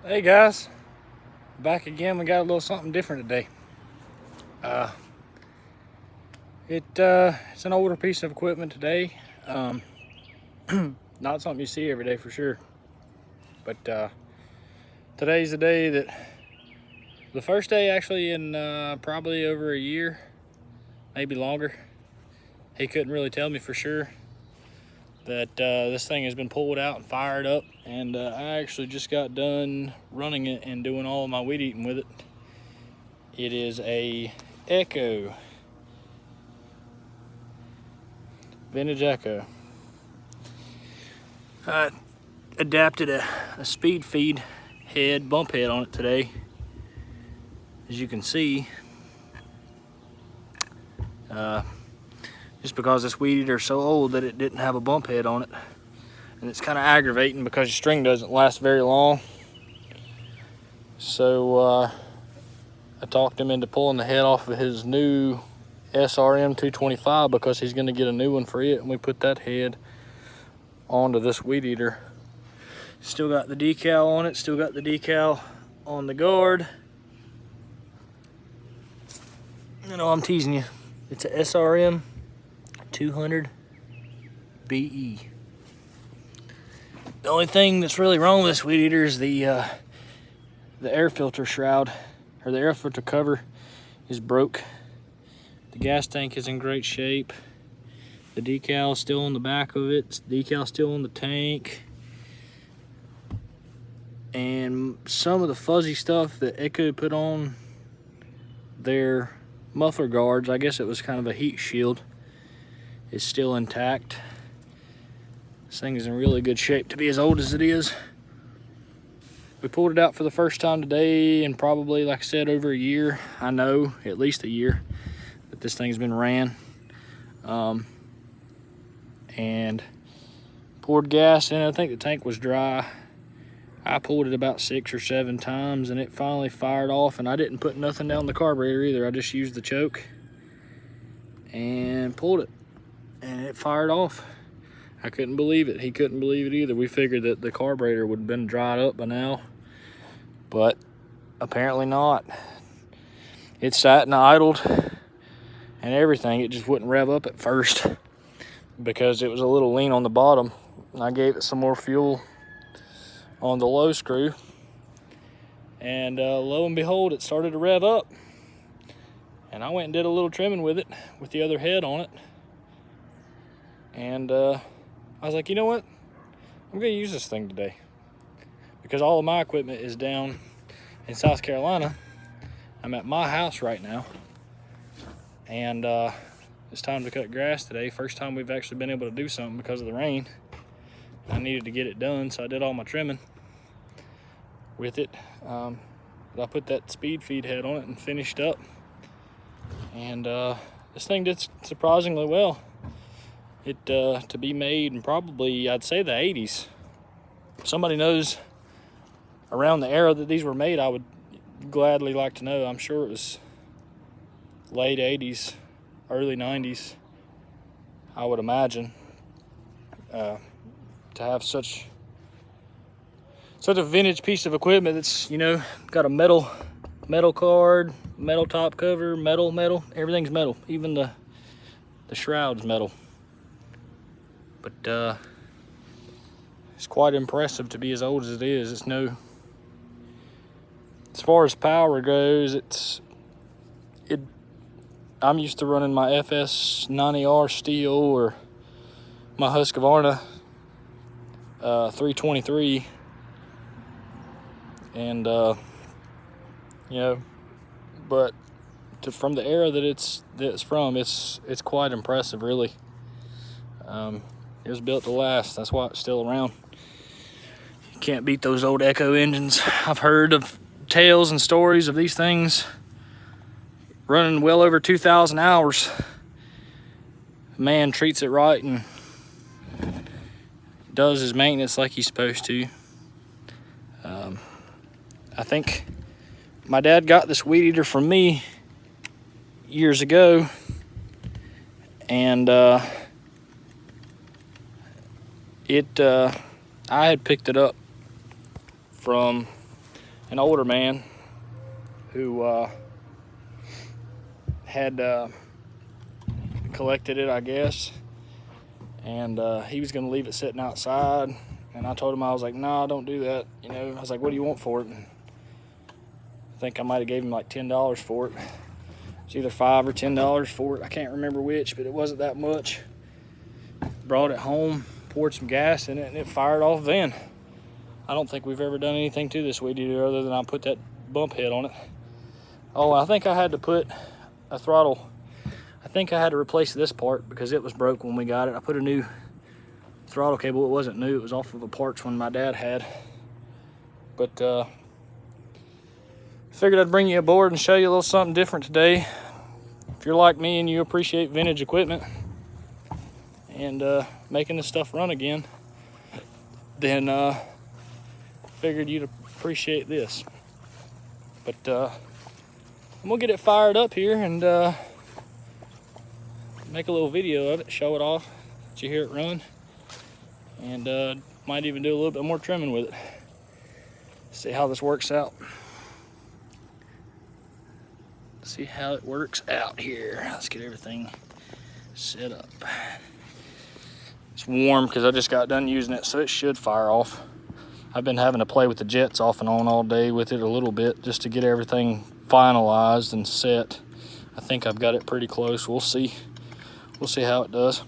Hey guys, back again. We got a little something different today. It's an older piece of equipment today. Not something you see every day for sure. But today's the day that the first day actually in probably over a year, maybe longer. He couldn't really tell me for sure that this thing has been pulled out and fired up, and I actually just got done running it and doing all of my weed eating with it. It is a Echo, vintage Echo. I adapted a speed feed head, bump head on it today. As you can see, just because this weed eater is so old that it didn't have a bump head on it. And it's kind of aggravating because your string doesn't last very long. So I talked him into pulling the head off of his new SRM 225 because he's going to get a new one for it, and we put that head onto this weed eater. Still got the decal on it, still got the decal on the guard. You know, I'm teasing you. It's a SRM 200 BE. The only thing that's really wrong with this weed eater is the air filter shroud, or the air filter cover, is broke. The gas tank is in great shape. The decal is still on the back of it. The decal still on the tank. And some of the fuzzy stuff that Echo put on their muffler guards, I guess it was kind of a heat shield, is still intact. This thing is in really good shape to be as old as it is. We pulled it out for the first time today in probably, like I said, over a year. I know, at least a year, that this thing's been ran. And poured gas in. I think the tank was dry. I pulled it about 6 or 7 times and it finally fired off, and I didn't put nothing down the carburetor either. I just used the choke and pulled it and it fired off. I couldn't believe it. He couldn't believe it either. We figured that the carburetor would have been dried up by now, but apparently not. It sat and idled and everything. It just wouldn't rev up at first because it was a little lean on the bottom. I gave it some more fuel on the low screw, and lo and behold, it started to rev up. And I went and did a little trimming with it, with the other head on it. And I was like, you know what? I'm gonna use this thing today because all of my equipment is down in South Carolina. I'm at my house right now, and it's time to cut grass today. First time we've actually been able to do something because of the rain. I needed to get it done, so I did all my trimming with it. But I put that speed feed head on it and finished up. And this thing did surprisingly well. It to be made in probably, I'd say, the 80s. If somebody knows around the era that these were made, I would gladly like to know. I'm sure it was late 80s, early 90s, I would imagine. To have such a vintage piece of equipment that's, you know, got a metal card, metal top cover, metal, everything's metal. Even the shroud's metal. But it's quite impressive to be as old as it is. It's no, as far as power goes, I'm used to running my FS90R steel or my Husqvarna 323, and you know, but from the era that it's from, it's quite impressive, really. It was built to last. That's why it's still around. You can't beat those old Echo engines. I've heard of tales and stories of these things running well over 2,000 hours. Man treats it right and does his maintenance like he's supposed to. I think my dad got this weed eater from me years ago, and I had picked it up from an older man who had collected it, I guess, and he was going to leave it sitting outside. And I told him, I was like, nah, don't do that. You know, I was like, what do you want for it? And I think I might have gave him like $10 for it. It's either $5 or $10 for it. I can't remember which, but it wasn't that much. Brought it home, poured some gas in it, and it fired off then. I don't think we've ever done anything to this weed eater other than I put that bump head on it. Oh, I think I had to put a throttle. I think I had to replace this part because it was broke when we got it. I put a new throttle cable. It wasn't new, it was off of a parts one my dad had. But figured I'd bring you aboard and show you a little something different today. If you're like me and you appreciate vintage equipment and making this stuff run again, then figured you'd appreciate this. But I'm gonna get it fired up here and make a little video of it, show it off, let you hear it run, and might even do a little bit more trimming with it. See how this works out. See how it works out here. Let's get everything set up. It's warm because I just got done using it, so it should fire off. I've been having to play with the jets off and on all day with it a little bit just to get everything finalized and set. I think I've got it pretty close. We'll see. We'll see how it does.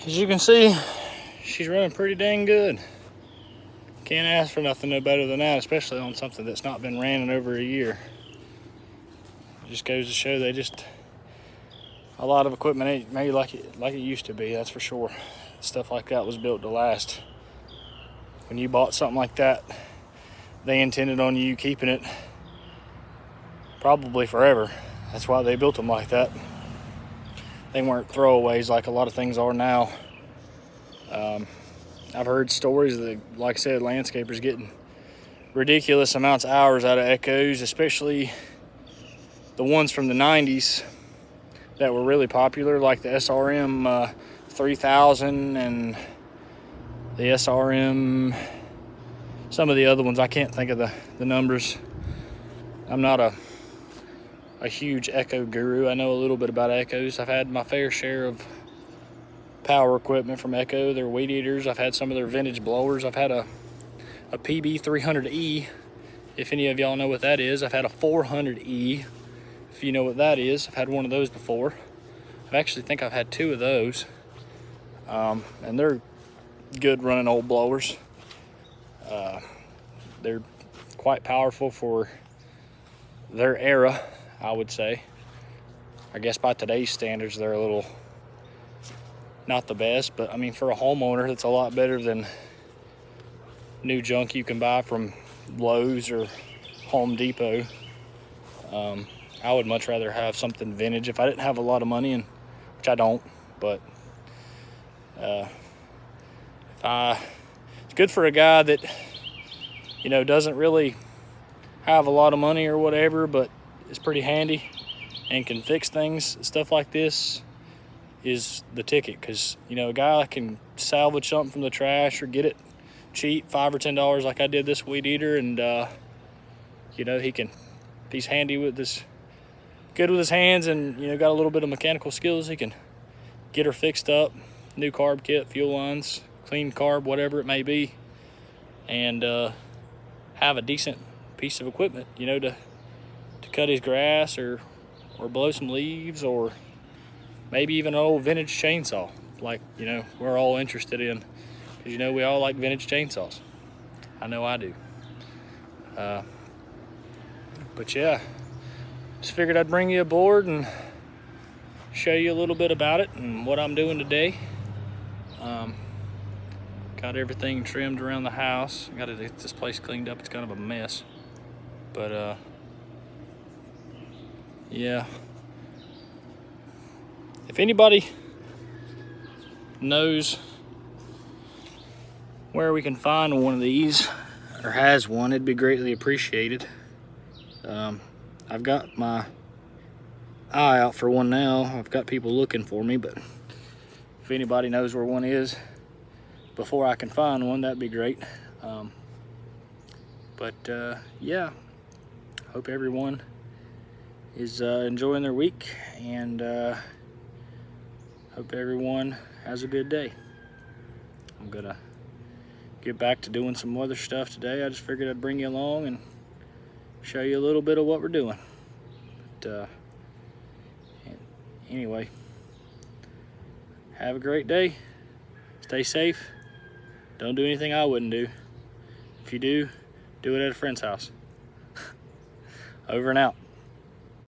As you can see, she's running pretty dang good. Can't ask for nothing no better than that, especially on something that's not been ran in over a year. It just goes to show a lot of equipment ain't made like it used to be, that's for sure. Stuff like that was built to last. When you bought something like that, they intended on you keeping it probably forever. That's why they built them like that. They weren't throwaways like a lot of things are now. I've heard stories that, like I said, landscapers getting ridiculous amounts of hours out of Echoes, especially the ones from the 90s that were really popular, like the SRM 3000 and the SRM, some of the other ones. I can't think of the numbers. I'm not a huge Echo guru. I know a little bit about Echoes. I've had my fair share of power equipment from Echo. Their weed eaters. I've had some of their vintage blowers. I've had a PB 300E, if any of y'all know what that is. I've had a 400E, if you know what that is. I've had one of those before. I actually think I've had two of those. And they're good running old blowers. They're quite powerful for their era, I would say. I guess by today's standards, they're a little not the best, but I mean, for a homeowner, it's a lot better than new junk you can buy from Lowe's or Home Depot. I would much rather have something vintage if I didn't have a lot of money, and which I don't, but it's good for a guy that, you know, doesn't really have a lot of money or whatever, but is pretty handy and can fix things. Stuff like this is the ticket, because, you know, a guy can salvage something from the trash or get it cheap, $5 or $10 like I did this weed eater, and you know, he's handy with this, good with his hands, and, you know, got a little bit of mechanical skills. He can get her fixed up, new carb kit, fuel lines, clean carb, whatever it may be, and have a decent piece of equipment, you know, to cut his grass or blow some leaves, or maybe even an old vintage chainsaw, like, you know, we're all interested in, because, you know, we all like vintage chainsaws. I know I do. But yeah, just figured I'd bring you aboard and show you a little bit about it and what I'm doing today. Got everything trimmed around the house. Got to get this place cleaned up. It's kind of a mess, but yeah. If anybody knows where we can find one of these, or has one, it'd be greatly appreciated. I've got my eye out for one now. I've got people looking for me, but if anybody knows where one is before I can find one, that'd be great. Yeah, hope everyone is enjoying their week, and hope everyone has a good day. I'm gonna get back to doing some other stuff today. I just figured I'd bring you along and show you a little bit of what we're doing. But anyway, have a great day. Stay safe. Don't do anything I wouldn't do. If you do, do it at a friend's house. Over and out.